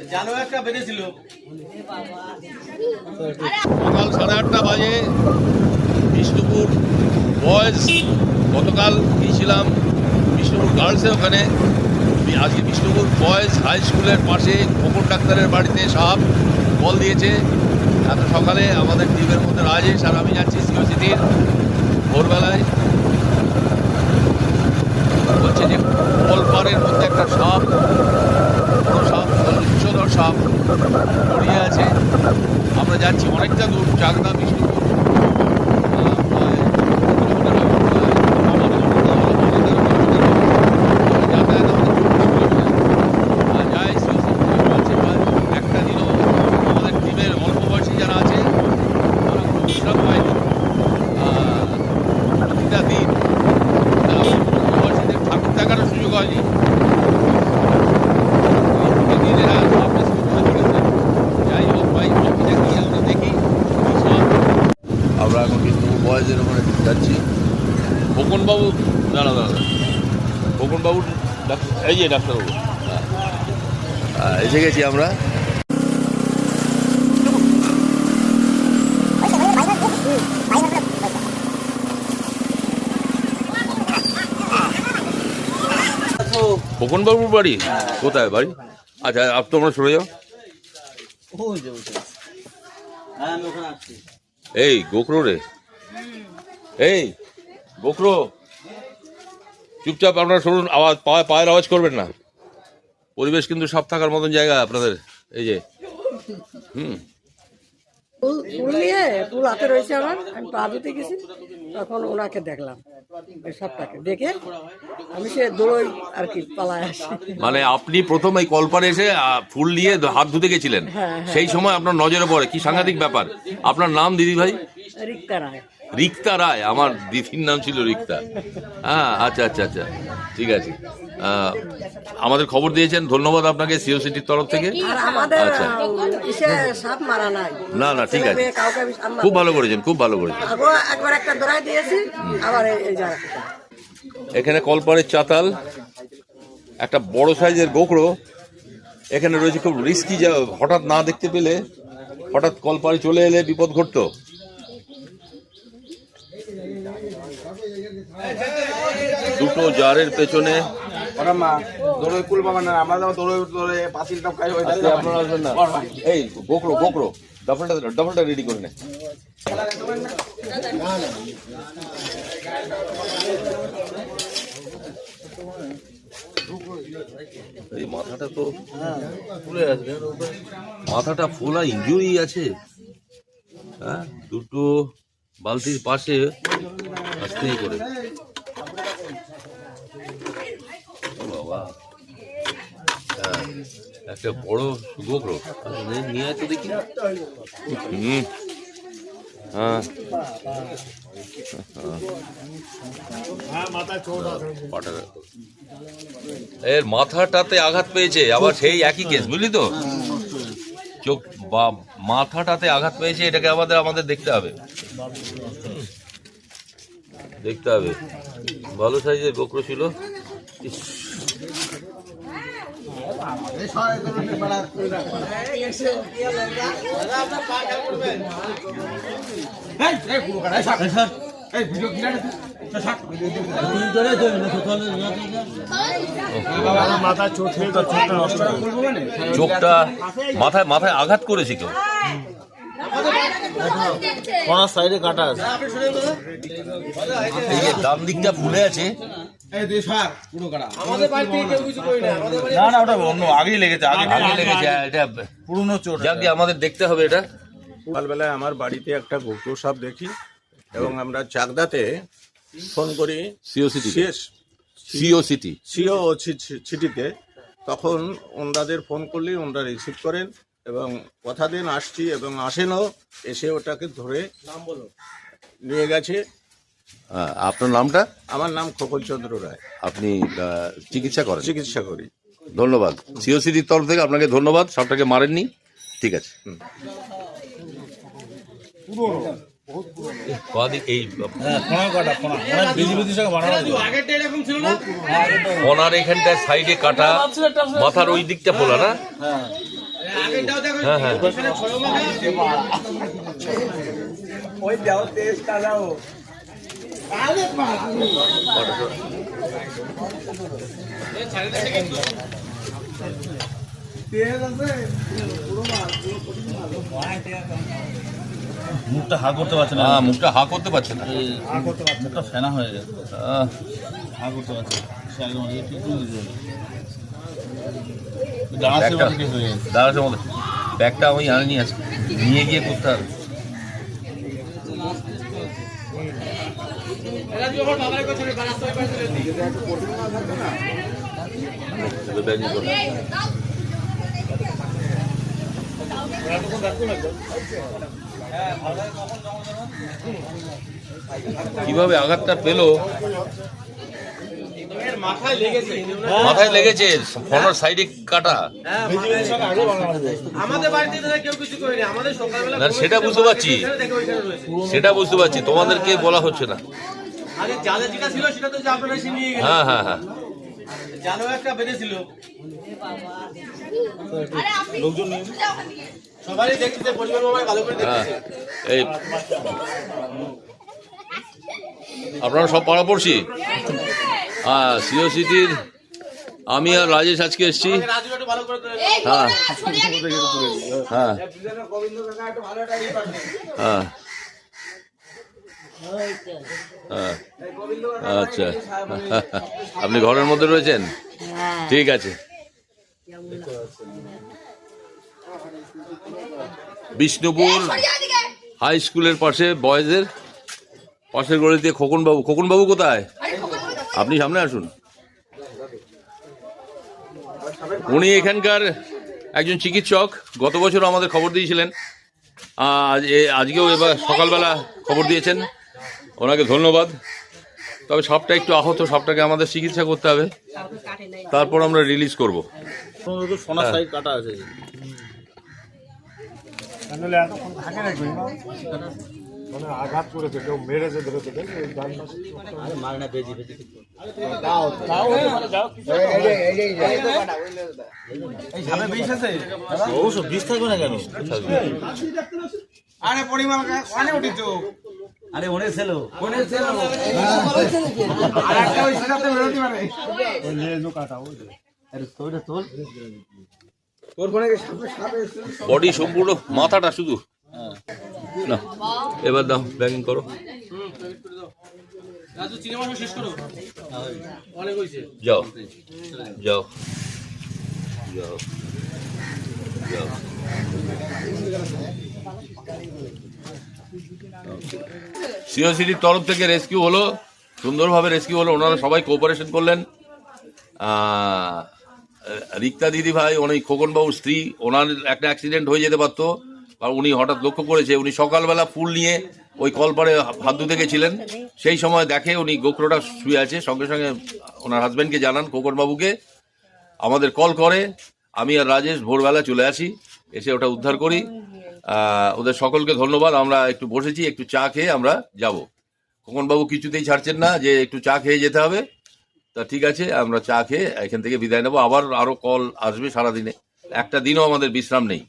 সকাল 8:30 বাজে বিষ্ণুপুর বয়েজ। গতকাল গিয়েছিলাম বিষ্ণুপুর গার্লসে, ওখানে আজকে বিষ্ণুপুর বয়েজ হাই স্কুলের পাশে খোকন ডাক্তারের বাড়িতে সাপ বল দিয়েছে। এত সকালে আমাদের টিমের মধ্যে রাজেশ আর আমি যাচ্ছি সিওসিটির ভোরবেলায়। বলছে যে কলপাড়ের মধ্যে একটা সাপ, বড় সাপ, উচ্চধর সাপ পড়িয়ে আছে। আমরা যাচ্ছি অনেকটা দূর, চাকদা বিষ্ণুপুর। একটা দিনও আমাদের টিমের অল্প বয়সী যারা আছে তারা কোনো বিশ্রাম পায়নি। প্রতিটা দিন অল্প বয়সীদের ঠাকুর দেখারও সুযোগ হয়নি। যাই হোক ভাই, আমরা দেখি। আমরা এখন বিষ্ণুপুর বয়েজের ওখানে যাচ্ছি। খোকনবাবু, দাঁড়া, খোকনবাবু এই যে ডাক্তারবাবু, এসে গেছি আমরা। খোকনবাবুর বাড়ি কোথায় বাড়ি? আচ্ছা, তোমরা সরে যাও। এই গোখরো রে, এই গোখরো, চুপচাপ আপনারা শুনুন, আওয়াজ পায়ের আওয়াজ করবেন না। পরিবেশ কিন্তু সব থাকার মতন জায়গা আপনাদের। এই যে ফুল নিয়ে ফুল হাতে রয়েছে আমার, আমি পা ধুতে গেছি, তখন ওনাকে দেখলাম, সবটাকে দেখে আমি সে দৌড়ই আর কি পালায় আসি। মানে আপনি প্রথম এই কলপারে এসে ফুল নিয়ে হাত ধুতে গেছিলেন, সেই সময় আপনার নজরে পড়ে। কি সাংঘাতিক ব্যাপার। আপনার নাম দিদি ভাই? রিক্তা রায়। রিক্তা রায়, আমার দিদির নাম ছিল রিক্তা। হ্যাঁ, আচ্ছা আচ্ছা আচ্ছা, ঠিক আছে। আমাদের খবর দিয়েছেন, ধন্যবাদ আপনাকে সিওসিটির তরফ থেকে। আচ্ছা, না না, ঠিক আছে, খুব ভালো করেছেন, খুব ভালো করেছেন। এখানে কলপাড়ের চাতাল, একটা বড় সাইজের গোকড়ো এখানে রয়েছে। খুব রিস্কি, যা হঠাৎ না দেখতে পেলে, হঠাৎ কলপাড়ে চলে এলে বিপদ ঘটতো। দুটো জারের পেছনে এই গোকড়ো ডবলটা রেডি করে নে। এই মাথাটা তো ফুলে আছে, মাথাটা ফোলা, ইনজুরি আছে। হ্যাঁ, দুটো বালতির পাশে আস্তে করে। বাবা, একটা বড় গোকড়ো নিয়ে তো দেখি। হ্যাঁ, এর মাথাটাতে আঘাত পেয়েছে, আবার সেই একই কেস, বুঝলি তো? চোখ বা মাথাটাতে আঘাত পেয়েছে, এটাকে আমাদের দেখতে হবে, দেখতে হবে। ভালো সাইজের গোকড়ো ছিল। চোখটা মাথায় আঘাত করেছে কেউ, সাইডে কাটা আছে, এই যে ডান দিকটা ফুলে আছে। আগেই লেগেছে, এটা পুরনো চোট। আমাদের দেখতে হবে এটা। সকালবেলায় আমার বাড়িতে একটা গোকড়ো সাপ দেখি এবং আমরা চাকদাতে ফোন করি সিওসিটিতে। তখন ওনাদের ফোন করলেই ওনারা রিসিভ করেন এবং কথা দিন আসছি এবং আসেনও, এসে ওটাকে ধরে নিয়ে গেছে। আপনার নামটা? আমার নাম খোকন চন্দ্র রায়। আপনি চিকিৎসা করেন? চিকিৎসা করি। ধন্যবাদ সিওসিটির তরফ থেকে আপনাকে, ধন্যবাদ। সবটাকে মারেননি, ঠিক আছে। কদিক এই হ্যাঁ, ওনার এখানটায় সাইডে কাটা, মাথার ওই দিকটা ফোলা না? হ্যাঁ হ্যাঁ মুখটা হা করতে পারছে না, হ্যাঁ, মুখটা হা করতে পারছে না। মুখটা ফেনা হয়ে গেছে, হা করতে পারছে না। সে একদম দাঁড়ানোর মধ্যে ব্যাগটা আমি আনিনি, আজকে নিয়ে গিয়ে করতে হবে। কিভাবে আঘাতটা পেলো? মাথায় লেগেছে, ফোনের সাইডে কাটা। না, সেটা বুঝতে পারছি, সেটা বুঝতে পারছি, তোমাদেরকে বলা হচ্ছে না। হ্যাঁ হ্যাঁ হ্যাঁ, এই আপনারা সব পাড়াপড়শি? হ্যাঁ, সিও সিটির আমি আর রাজেশ আজকে এসছি। হ্যাঁ হ্যাঁ হ্যাঁ হ্যাঁ, আচ্ছা, আপনি ঘরের মধ্যে রয়েছেন? ঠিক আছে। বিষ্ণুপুর হাই স্কুলের পাশে, বয়েজের পাশের গলিতে খোকনবাবু। খোকনবাবু কোথায়? আপনি সামনে আসুন। উনি এখানকার একজন চিকিৎসক, গত বছর আমাদের খবর দিয়েছিলেন, আজকেও এবার সকালবেলা খবর দিয়েছেন, ওনাকে ধন্যবাদ। তবে সাপটা একটু আহত, সাপটাকে আমাদের চিকিৎসা করতে হবে, তারপর আমরা রিলিজ করব। সোনার সাইড কাটা আছে, আঘাত করেছে, কেউ মেরেছে ধরে মারে না, বেজি বেজি বিষ থাকবে না কেন? আরে পরিমাণ অনেক উঠি তো, আরে অনেক ছিল, আর একটা ওই সেটাতে বেরোতে পারে। তোর ফোনে বডি সম্পূর্ণ, মাথাটা শুধু না। এবার দাও, ব্যাগিং করো। যাও যাও যাও যাও। সিও সিটির তরফ থেকে রেস্কিউ হলো, সুন্দরভাবে রেস্কিউ হলো, ওনারা সবাই কোঅপারেশন করলেন। রিক্তা দিদি ভাই, উনি খোকনবাবুর স্ত্রী, ওনার একটা অ্যাক্সিডেন্ট হয়ে যেতে পারতো, আর উনি হঠাৎ লক্ষ্য করেছে, উনি সকালবেলা ফুল নিয়ে ওই কলপাড়ে হাত ধুতে গেছিলেন, সেই সময় দেখে উনি গোখরোটা শুয়ে আছে, সঙ্গে সঙ্গে ওনার হাজব্যান্ডকে জানান, খোকনবাবুকে, আমাদের কল করে। আমি আর রাজেশ ভোরবেলা চলে আসি, এসে ওটা উদ্ধার করি। ওদের সকলকে ধন্যবাদ। আমরা একটু বসেছি, একটু চা খেয়ে আমরা যাব। খোকনবাবু কিছুতেই ছাড়ছেন না যে একটু চা খেয়ে যেতে হবে। তা ঠিক আছে, আমরা চা খেয়ে এখান থেকে বিদায় নেবো। আবার আরো কল আসবে সারাদিনে, একটা দিনও আমাদের বিশ্রাম নেই।